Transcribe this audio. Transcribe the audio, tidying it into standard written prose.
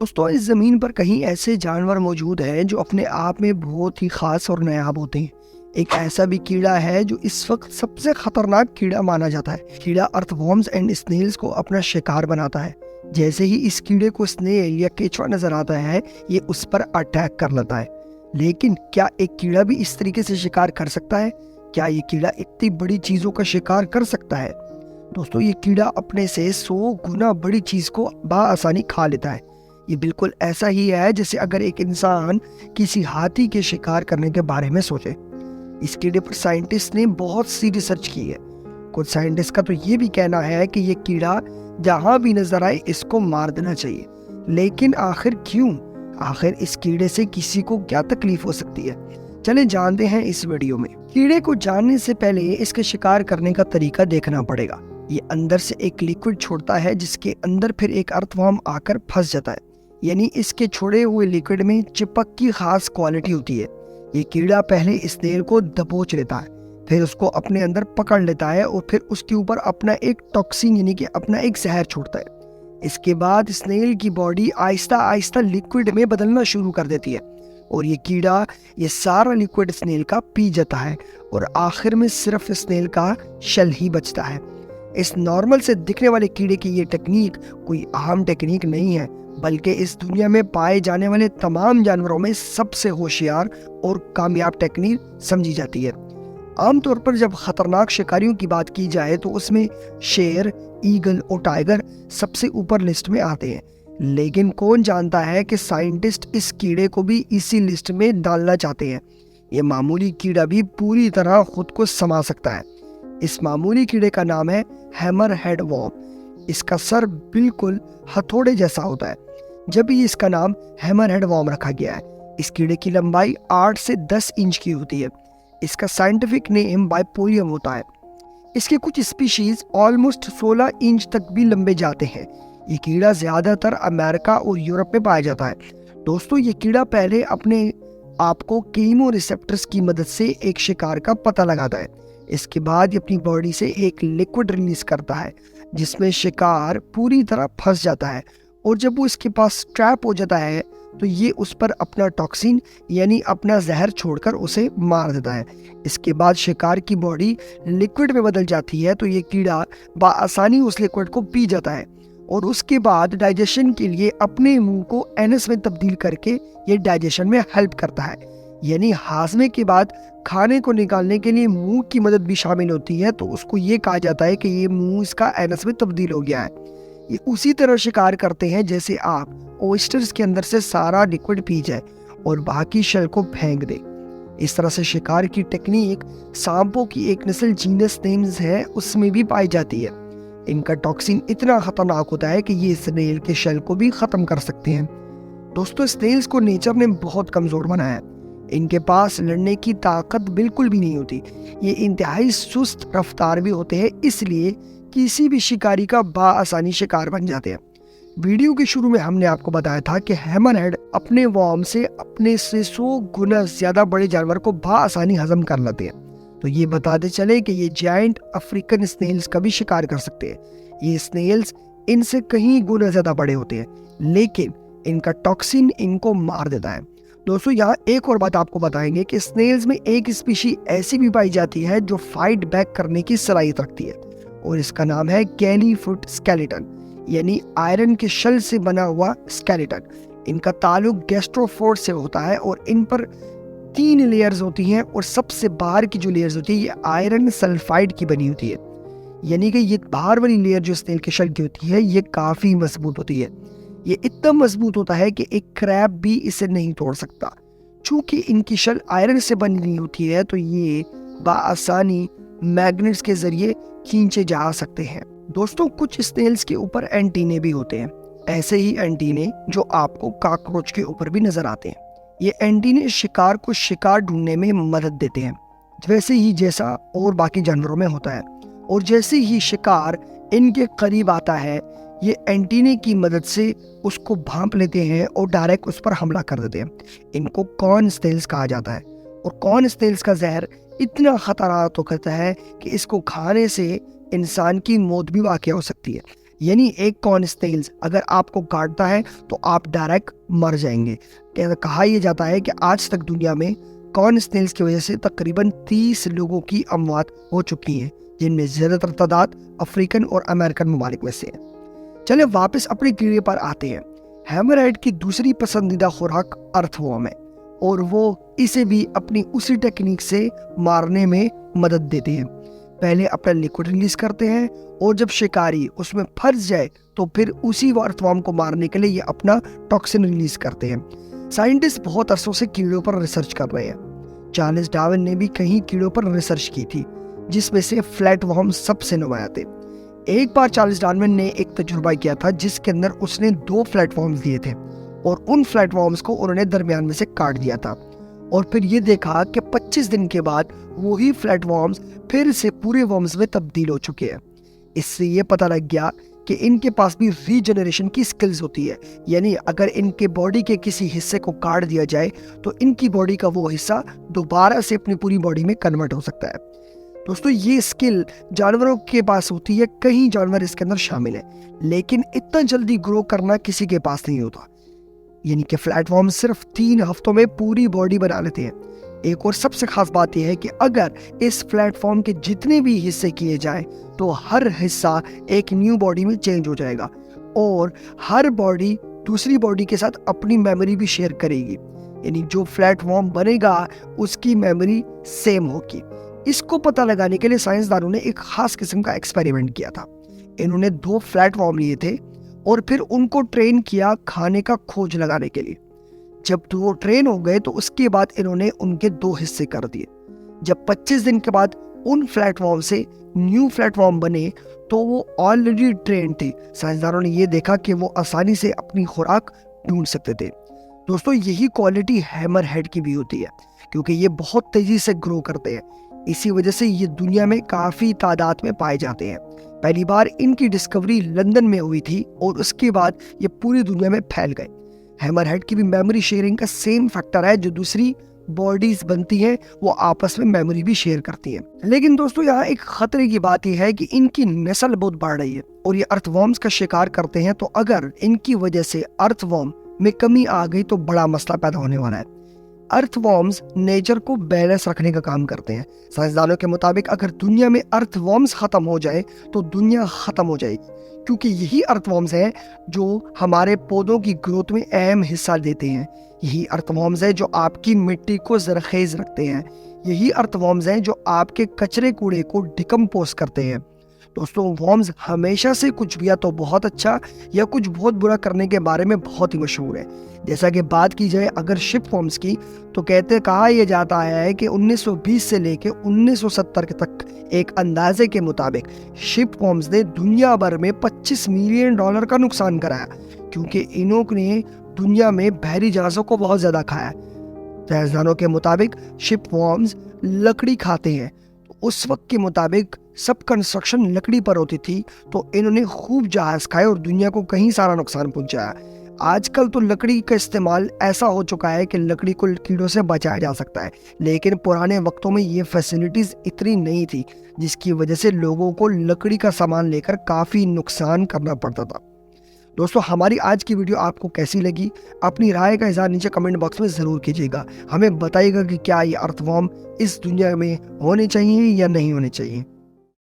दोस्तों, इस ज़मीन पर कहीं ऐसे जानवर मौजूद हैं जो अपने आप में बहुत ही ख़ास और नायाब होते हैं। एक ऐसा भी कीड़ा है जो इस वक्त सबसे खतरनाक कीड़ा माना जाता है। कीड़ा अर्थवॉर्म्स एंड स्नेल्स को अपना शिकार बनाता है। जैसे ही इस कीड़े को स्नेल या केचुआ नजर आता है, ये उस पर अटैक कर लेता है। लेकिन क्या एक कीड़ा भी इस तरीके से शिकार कर सकता है? क्या ये कीड़ा इतनी बड़ी चीज़ों का शिकार कर सकता है? दोस्तों, ये कीड़ा अपने से 100 गुना बड़ी चीज़ को बआसानी खा लेता है। ये बिल्कुल ऐसा ही है जैसे अगर एक इंसान किसी हाथी के शिकार करने के बारे में सोचे। इस कीड़े पर साइंटिस्ट ने बहुत सी रिसर्च की है। कुछ साइंटिस्ट का तो ये भी कहना है कि ये कीड़ा जहां भी नजर आए इसको मार देना चाहिए। लेकिन आखिर क्यों? आखिर इस कीड़े से किसी को क्या तकलीफ हो सकती है? चले जानते हैं इस वीडियो में। कीड़े को जानने से पहले इसके शिकार करने का तरीका देखना पड़ेगा। ये अंदर से एक लिक्विड छोड़ता है जिसके अंदर फिर एक अर्थवर्म आकर फंस जाता है। यानी इसके छोड़े हुए लिक्विड में चिपक की खास क्वालिटी होती है। ये कीड़ा पहले स्नेल को दबोच लेता है, फिर उसको अपने अंदर पकड़ लेता है और फिर उसके ऊपर अपना एक टॉक्सिन यानी कि अपना एक जहर छोड़ता है। इसके बाद स्नेल की बॉडी आहिस्ता आहिस्ता लिक्विड में बदलना शुरू कर देती है और ये कीड़ा ये सारा लिक्विड स्नेल का पी जाता है और आखिर में सिर्फ स्नेल का शेल ही बचता है। इस नॉर्मल से दिखने वाले कीड़े की ये टेक्निक कोई आम टेक्निक नहीं है, बल्कि इस दुनिया में पाए जाने वाले तमाम जानवरों में सबसे होशियार और कामयाब टेक्निक समझी जाती है। आमतौर पर जब खतरनाक शिकारियों की बात की जाए तो उसमें शेर, ईगल और टाइगर सबसे ऊपर लिस्ट में आते हैं। लेकिन कौन जानता है कि साइंटिस्ट इस कीड़े को भी इसी लिस्ट में डालना चाहते हैं। ये मामूली कीड़ा भी पूरी तरह खुद को समा सकता है। इस मामूली कीड़े का नाम है हैमरहेड वॉर्म। इसका सर बिल्कुल हथौड़े जैसा होता है, जब भी इसका नाम हैमरहेड वॉर्म रखा गया है। इस कीड़े की लंबाई 8 से 10 इंच की होती है। इसका साइंटिफिक नेम बाइपोरियम होता है। इसके कुछ स्पीशीज ऑलमोस्ट 16 इंच तक भी लंबे जाते हैं। ये कीड़ा ज्यादातर अमेरिका और यूरोप में पाया जाता है। दोस्तों, ये कीड़ा पहले अपने आप को कीमो रिसेप्टर्स की मदद से एक शिकार का पता लगाता है। इसके बाद ये अपनी बॉडी से एक लिक्विड रिलीज करता है जिसमें शिकार पूरी तरह फंस जाता है और जब वो इसके पास ट्रैप हो जाता है तो ये उस पर अपना टॉक्सिन यानी अपना जहर छोड़कर उसे मार देता है। इसके बाद शिकार की बॉडी लिक्विड में बदल जाती है तो ये कीड़ा बआसानी उस लिक्विड को पी जाता है और उसके बाद डाइजेशन के लिए अपने मुंह को एनस में तब्दील करके ये डाइजेशन में हेल्प करता है। यानी हाजमे के बाद खाने को निकालने के लिए मुंह की मदद भी शामिल होती है, तो उसको ये कहा जाता है कि ये मुंह इसका एनस में तब्दील हो गया है। ये उसी तरह शिकार करते हैं जैसे आप ओयस्टर्स के अंदर से सारा लिक्विड पी जाए और बाकी शेल को फेंक दे। इस तरह से शिकार की टेक्निक सांपों की एक नस्ल जीनस नेम्स है उसमें भी पाई जाती है। इनका टॉक्सिन इतना खतरनाक होता है कि ये स्नेल के शेल को भी खत्म कर सकते हैं। दोस्तों, स्नेल्स को नेचर ने बहुत कमजोर बनाया है। इनके पास लड़ने की ताकत बिल्कुल भी नहीं होती। ये इंतहाई सुस्त रफ्तार भी होते हैं, इसलिए किसी भी शिकारी का बआसानी शिकार बन जाते हैं। वीडियो के शुरू में हमने आपको बताया था कि हैमरहेड अपने वॉर्म से अपने से 100 गुना ज्यादा बड़े जानवर को बआसानी हजम कर लेते हैं। तो ये बताते चले कि ये जायंट अफ्रीकन स्नेल्स का भी शिकार कर सकते हैं। ये स्नेल्स इनसे कहीं गुना ज्यादा बड़े होते हैं, लेकिन इनका टॉक्सिन इनको मार देता है। दोस्तों, यहाँ एक और बात आपको बताएंगे कि स्नेल्स में एक स्पीशी ऐसी भी पाई जाती है जो फाइट बैक करने की सलाहियत रखती है और इसका नाम है कैलीफुट स्केलेटन, यानी आयरन के शल से बना हुआ स्केलेटन। इनका ताल्लुक गैस्ट्रोफोर से होता है और इन पर 3 लेयर्स होती हैं और सबसे बाहर की जो लेयर्स होती है ये आयरन सल्फाइड की बनी होती है। यानी कि ये बाहर वाली लेयर जो स्नेल के शल की होती है ये काफी मजबूत होती है। ये इतना मजबूत होता है कि एक क्रैब भी इसे नहीं तोड़ सकता। चूंकि इनकी शल आयरन से बनी हुई होती है तो ये बआसानी मैग्नेट्स के जरिए खींचे जा सकते हैं। दोस्तों, कुछ स्नेल्स के ऊपर एंटीने भी होते हैं, ऐसे ही एंटीने जो आपको कॉकरोच के ऊपर भी नजर आते हैं। ये एंटीने शिकार को शिकार ढूंढने में मदद देते हैं, वैसे ही जैसा और बाकी जानवरों में होता है। और जैसे ही शिकार इनके करीब आता है ये एंटीने की मदद से उसको भांप लेते हैं और डायरेक्ट उस पर हमला कर देते हैं। इनको कॉर्न स्नेल्स कहा जाता है और कॉर्न स्नेल्स का जहर इतना खतरनाक होता है कि इसको खाने से इंसान की मौत भी वाक़या हो सकती है। यानी एक कॉर्न स्नेल्स अगर आपको काटता है तो आप डायरेक्ट मर जाएंगे। कहा यह जाता है कि आज तक दुनिया में कॉर्न स्नेल्स की वजह से तकरीबन 30 लोगों की अमवात हो चुकी है, जिनमें ज्यादातर तादाद अफ्रीकन और अमेरिकन ममालिक में से है। चले वापस अपने कीड़े पर आते हैं। हैमरहेड की दूसरी पसंदीदा खुराक अर्थवर्म है और वो इसे भी अपनी उसी टेक्निक से मारने में मदद देते हैं। पहले अपना लिक्विड रिलीज करते हैं और जब शिकारी उसमें फंस जाए तो फिर उसी अर्थवर्म को मारने के लिए ये अपना टॉक्सिन रिलीज करते हैं। साइंटिस्ट बहुत अरसों से कीड़ों पर रिसर्च कर रहे हैं। चार्ल्स डार्विन ने भी कई कीड़ों पर रिसर्च की थी, जिसमें से फ्लैटवर्म सबसे नुमाया थे। एक बार चार्ल्स डार्विन ने एक तजुर्बा किया था जिसके अंदर उसने 2 फ्लैटवर्म्स दिए थे और उन फ्लैटवर्म्स को उन्होंने दरमियान में से काट दिया था और फिर ये देखा कि 25 दिन के बाद वही फ्लैटवर्म्स फिर से पूरे वर्म्स में तब्दील हो चुके हैं। इससे ये पता लग गया कि इनके पास भी रीजनरेशन की स्किल्स होती है, यानी अगर इनके बॉडी के किसी हिस्से को काट दिया जाए तो इनकी बॉडी का वो हिस्सा दोबारा से अपनी पूरी बॉडी में कन्वर्ट हो सकता है। दोस्तों ये स्किल जानवरों के पास होती है, कई जानवर इसके अंदर शामिल है, लेकिन इतना जल्दी ग्रो करना किसी के पास नहीं होता। यानी कि फ्लैटवर्म सिर्फ 3 हफ्तों में पूरी बॉडी बना लेते हैं। एक और सबसे खास बात यह है कि अगर इस प्लेटफॉर्म के जितने भी हिस्से किए जाएं तो हर हिस्सा एक न्यू बॉडी में चेंज हो जाएगा और हर बॉडी दूसरी बॉडी के साथ अपनी मेमोरी भी शेयर करेगी। यानी जो प्लेटफॉर्म बनेगा उसकी मेमोरी सेम होगी। इसको पता लगाने के लिए साइंसदानों ने एक खास किस्म का एक्सपेरिमेंट किया था। इन्होंने 2 फ्लैटवर्म लिए थे और फिर उनको ट्रेन किया खाने का खोज लगाने के लिए। जब वो ट्रेन हो गए तो उसके बाद इन्होंने उनके 2 हिस्से कर दिए। जब 25 दिन के बाद उन प्लेटफॉर्म से न्यू प्लेटफॉर्म बने तो वो ऑलरेडी ट्रेन थे। साइंसदानों ने ये देखा कि वो आसानी से अपनी खुराक ढूंढ सकते थे। दोस्तों यही क्वालिटी हैमरहेड की भी होती है, क्योंकि ये बहुत तेजी से ग्रो करते हैं। इसी वजह से ये दुनिया में काफी तादाद में पाए जाते हैं। पहली बार इनकी डिस्कवरी लंदन में हुई थी और उसके बाद ये पूरी दुनिया में फैल गए। हैमरहेड की भी मेमोरी शेयरिंग का सेम फैक्टर है। जो दूसरी बॉडीज बनती हैं वो आपस में मेमोरी भी शेयर करती हैं। लेकिन दोस्तों यहाँ एक खतरे की बात यह है कि इनकी नस्ल बहुत बढ़ रही है और ये अर्थवर्म्स का शिकार करते हैं, तो अगर इनकी वजह से अर्थवर्म में कमी आ गई तो बड़ा मसला पैदा होने वाला है। अर्थवर्म्स नेचर को बैलेंस रखने का काम करते हैं। साइंसदानों के मुताबिक अगर दुनिया में अर्थवर्म्स खत्म हो जाए तो दुनिया खत्म हो जाएगी, क्योंकि यही अर्थवर्म्स हैं जो हमारे पौधों की ग्रोथ में अहम हिस्सा देते हैं। यही अर्थवर्म्स हैं जो आपकी मिट्टी को जरखेज रखते हैं। यही अर्थवर्म्स हैं जो आपके कचरे कूड़े को डिकम्पोज करते हैं। दोस्तों वर्म्स हमेशा से कुछ भी या तो बहुत अच्छा या कुछ बहुत बुरा करने के बारे में बहुत ही मशहूर है। जैसा कि बात की जाए अगर शिप वर्म्स की, तो कहा यह जाता है कि 1920 से लेकर 1970 तक एक अंदाजे के मुताबिक शिप वर्म्स ने दुनिया भर में $25 मिलियन का नुकसान कराया, क्योंकि इन्होंने दुनिया में बहरी जहाज़ों को बहुत ज़्यादा खाया। साइंसदानों के मुताबिक शिप वर्म्स लकड़ी खाते हैं। उस वक्त के मुताबिक सब कंस्ट्रक्शन लकड़ी पर होती थी, तो इन्होंने खूब जहाज खाए और दुनिया को कहीं सारा नुकसान पहुंचाया। आजकल तो लकड़ी का इस्तेमाल ऐसा हो चुका है कि लकड़ी को कीड़ों से बचाया जा सकता है, लेकिन पुराने वक्तों में ये फैसिलिटीज़ इतनी नहीं थी, जिसकी वजह से लोगों को लकड़ी का सामान लेकर काफ़ी नुकसान करना पड़ता था। दोस्तों हमारी आज की वीडियो आपको कैसी लगी? अपनी राय का इज़हार नीचे कमेंट बॉक्स में ज़रूर कीजिएगा। हमें बताइएगा कि क्या ये अर्थवर्म इस दुनिया में होने चाहिए या नहीं होने चाहिए।